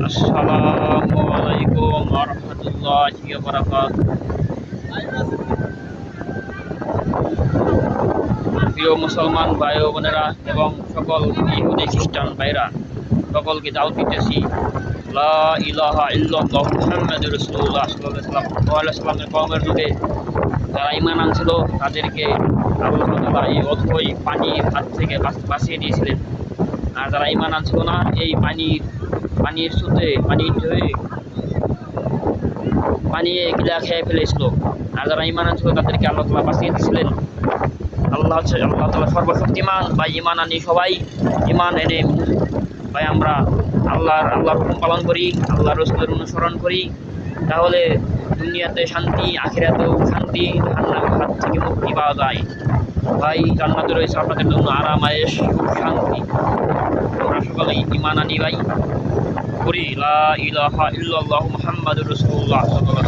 আসসালামু আলাইকুম ওয়া রাহমাতুল্লাহি ওয়া বারাকাতুহু। প্রিয় মুসলমান ভাই ও বোনেরা এবং সকল ইহুদি খ্রিস্টান ভাইরা, সকলকে দাওয়াত দিতেছি লা ইলাহা ইল্লাল্লাহ মুহাম্মাদুর রাসূলুল্লাহ সাল্লাল্লাহু আলাইহি ওয়াসাল্লামের কওমের যুগে যারা ঈমান আনছিল তাদেরকে আল্লাহ তাআলা এই অথই পানির হাত থেকে বাঁচিয়ে দিয়েছিলেন। আর যারা ঈমান আনছিল না, এই পানির স্রোতে পানি গিলা খেয়ে ফেলেছিল। আর যারা ঈমান আনছিল তাদেরকে আল্লাহ তাআলা বাঁচিয়ে দিয়েছিলেন। আল্লাহ তাআলা সর্বশক্তিমান। ভাই ঈমান আনি সবাই, ঈমান এনে ভাই আমরা আল্লাহর হুকুম পালন করি, আল্লাহর রাসূলের অনুসরণ করি, তাহলে দুনিয়াতে শান্তি, আখিরাতেও শান্তি, জাহান্নামের হাত থেকে মুক্তি পাওয়া যায়। ভাই জান্নাতে রয়েছে আপনাদের জন্য আরাম, আয়েশ, সুখ, শান্তি। আমরা সকলেই ঈমান আনি ভাই, করি লা ইলাহা ইল্লাল্লাহু মুহাম্মাদুর রাসূলুল্লাহ সাল্লাল্লাহু